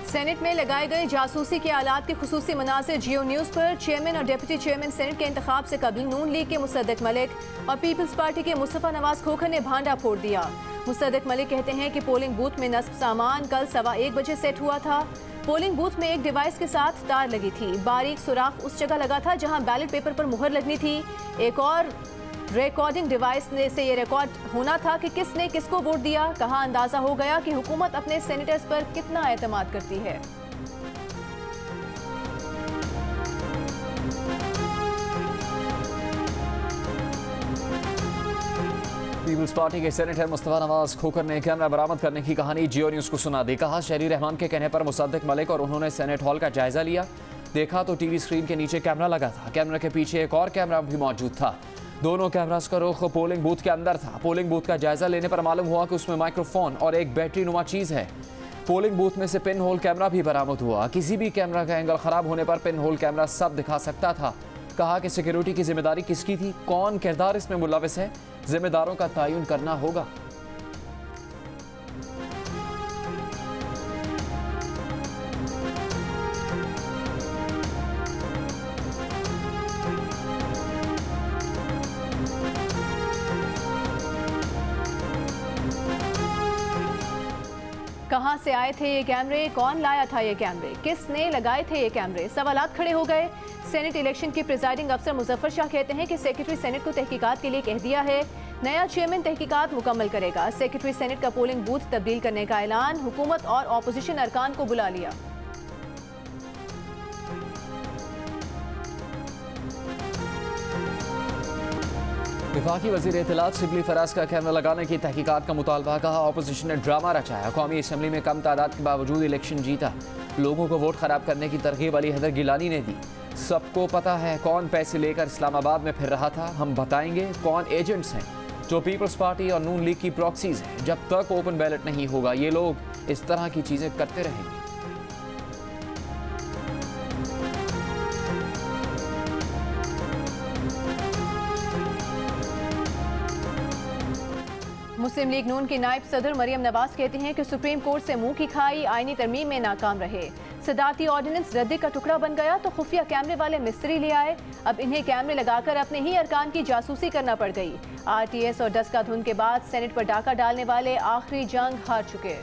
Senate में लगाए गए जासूसी के आलात के खुसूसी मनासिर जियो न्यूज़ पर। चेयरमैन और डिप्टी चेयरमैन सेनेट के इंतखाब से कबल नून लीग के मुसद्दिक मलिक और पीपल्स पार्टी के मुस्तफा नवाज खोखर ने भांडा फोड़ दिया। मुसद्दिक मलिक कहते हैं कि पोलिंग बूथ में नस्ब सामान कल 1:15 बजे सेट हुआ था। पोलिंग बूथ में एक डिवाइस के साथ तार लगी थी। बारीक सुराख उस जगह लगा था जहां बैलेट पेपर पर मुहर लगनी थी। एक और रिकॉर्डिंग डिवाइस से ये रिकॉर्ड होना था कि किसने किसको वोट दिया। कहा अंदाजा हो गया कि हुकूमत अपने सेनेटर्स पर कितना एतमाद करती है। पीपल्स पार्टी के सेनेटर मुस्तफा नवाज खोखर ने कैमरा बरामद करने की कहानी जियो न्यूज़ को सुना दी। कहा शहरी रहमान के कहने पर मुसद्दिक मलिक और उन्होंने सेनेट हॉल का जायजा लिया। देखा तो टीवी स्क्रीन के नीचे कैमरा लगा था। कैमरा के पीछे एक और कैमरा भी मौजूद था। दोनों कैमरास का रुख पोलिंग बूथ के अंदर था। पोलिंग बूथ का जायजा लेने पर मालूम हुआ कि उसमें माइक्रोफोन और एक बैटरी नुमा चीज़ है। पोलिंग बूथ में से पिन होल कैमरा भी बरामद हुआ। किसी भी कैमरा का एंगल खराब होने पर पिन होल कैमरा सब दिखा सकता था। कहा कि सिक्योरिटी की जिम्मेदारी किसकी थी, कौन किरदार इसमें मुलविस है, जिम्मेदारों का तयन करना होगा। कहां से आए थे ये कैमरे, कौन लाया था ये कैमरे, किसने लगाए थे ये कैमरे, सवालात खड़े हो गए। सेनेट इलेक्शन के प्रिजाइडिंग अफसर मुजफ्फर शाह कहते हैं कि सेक्रेटरी सेनेट को तहकीकात के लिए कह दिया है। नया चेयरमैन तहकीकात मुकम्मल करेगा। सेक्रेटरी सेनेट का पोलिंग बूथ तब्दील करने का ऐलान। हुकूमत और ऑपोजिशन अरकान को बुला लिया। वफाकी वज़ीर इत्तलात शिबली फराज का कैमरा लगाने की तहकीकात का मुतालबा। कहा ऑपोजिशन ने ड्रामा रचाया। कौमी असम्बली में कम तादाद के बावजूद इलेक्शन जीता। लोगों को वोट खराब करने की तरगीब अली हैदर गिलानी ने दी। सबको पता है कौन पैसे लेकर इस्लामाबाद में फिर रहा था। हम बताएंगे कौन एजेंट्स हैं जो पीपल्स पार्टी और नून लीग की प्रॉक्सीज हैं। जब तक ओपन बैलेट नहीं होगा ये लोग इस तरह की चीज़ें करते रहेंगे। मुस्लिम लीग नून की नायब सदर मरियम नवाज कहती हैं कि सुप्रीम कोर्ट से मुंह की खाई आईनी तरमीम में नाकाम रहे। सदारती ऑर्डिनेंस रद्दी का टुकड़ा बन गया तो खुफिया कैमरे वाले मिस्त्री ले आए। अब इन्हें कैमरे लगाकर अपने ही अरकान की जासूसी करना पड़ गई। RTS और डस्का धुन के बाद सेनेट पर डाका डालने वाले आखिरी जंग हार चुके।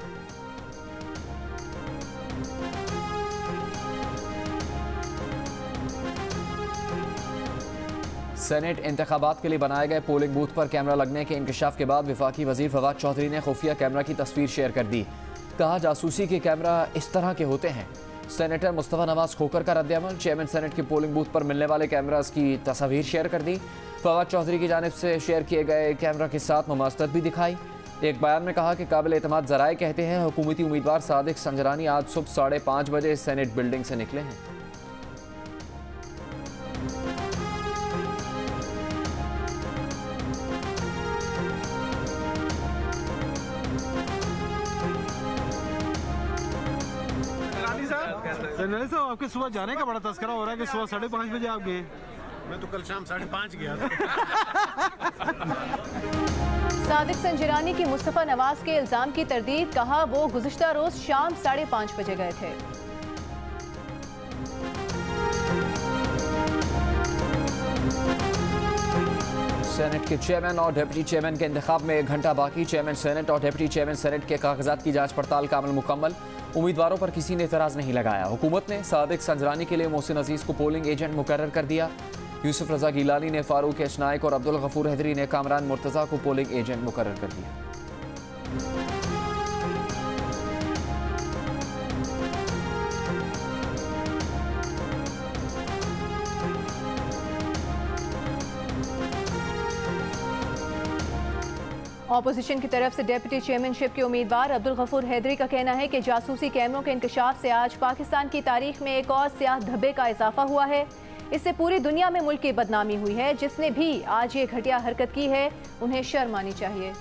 सेनेट इंतखाबात के लिए बनाए गए पोलिंग बूथ पर कैमरा लगने के इंकशाफ के बाद वफाकी वजीर फवाद चौधरी ने खुफिया कैमरा की तस्वीर शेयर कर दी। कहा जासूसी के कैमरा इस तरह के होते हैं। सेनेटर मुस्तफा नवाज खोखर का रद्द-ए-अमल। चेयरमैन सेनेट के पोलिंग बूथ पर मिलने वाले कैमरास की तस्वीर शेयर कर दी। फवाद चौधरी की जानिब से शेयर किए गए कैमरा के साथ मुमासलत भी दिखाई। एक बयान में कहा कि काबिल एतमाद ज़राए कहते हैं हुकूमती उम्मीदवार सादिक संजरानी आज सुबह 5:30 बजे सेनेट बिल्डिंग से निकले हैं। जनरल साहब आपके सुबह जाने का बड़ा तस्करा हो रहा है कि सुबह 5:30 बजे आप गए। मैं तो कल शाम 5:30 गया था। सादिक संजरानी की मुस्तफा नवाज के इल्जाम की तरदीद। कहा वो गुज़िश्ता रोज शाम 5:30 बजे गए थे। सेनेट के चेयरमैन और डिप्टी चेयरमैन के इंतखाब में 1 घंटा बाकी। चेयरमैन सेनेट और डिप्टी चेयरमैन सेनेट के कागजात की जांच पड़ताल का अमल मुकम्मल। उम्मीदवारों पर किसी ने एतराज़ नहीं लगाया। हुकूमत ने सादिक संजरानी के लिए मोहसिन अजीज़ को पोलिंग एजेंट मुकर्रर कर दिया। यूसुफ रजा गिलानी ने फारूक एच नाइक और अब्दुल गफूर हैदरी ने कामरान मुर्तज़ा को पोलिंग एजेंट मुकर्रर कर दिया। ऑपोजिशन की तरफ से डेप्यूटी चेयरमैनशिप के उम्मीदवार अब्दुल गफूर हैदरी का कहना है कि जासूसी कैमरों के इंकशाफ से आज पाकिस्तान की तारीख में एक और सियाह धब्बे का इजाफा हुआ है। इससे पूरी दुनिया में मुल्क की बदनामी हुई है। जिसने भी आज ये घटिया हरकत की है उन्हें शर्म आनी चाहिए।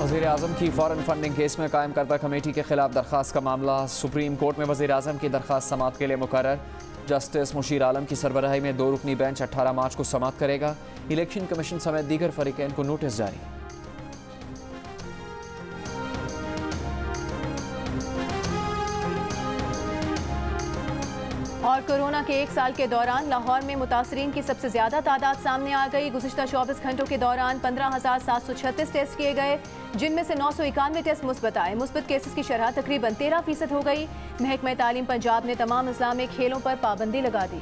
वज़ीर आज़म की फ़ॉरेन फंडिंग केस में कायम करदा कमेटी के खिलाफ दरख्वास्त का मामला सुप्रीम कोर्ट में। वज़ीर आज़म की दरख्वास्त समाअत के लिए मुकर्रर। जस्टिस मुशीर आलम की सरबराही में 2 रुकनी बेंच 18 मार्च को समाप्त करेगा। इलेक्शन कमीशन समेत दीगर फरीकैन को नोटिस जारी। और कोरोना के 1 साल के दौरान लाहौर में मुतासरीन की सबसे ज्यादा तादाद सामने आ गई। गुज़िश्ता 24 घंटों के दौरान 15,736 टेस्ट किए गए, जिनमें से 991 टेस्ट मुस्बत आए। मुस्बत केसेस की शरह तकरीबन 13% हो गई। महकमा तालीम पंजाब ने तमाम इस्लामिक खेलों पर पाबंदी लगा दी।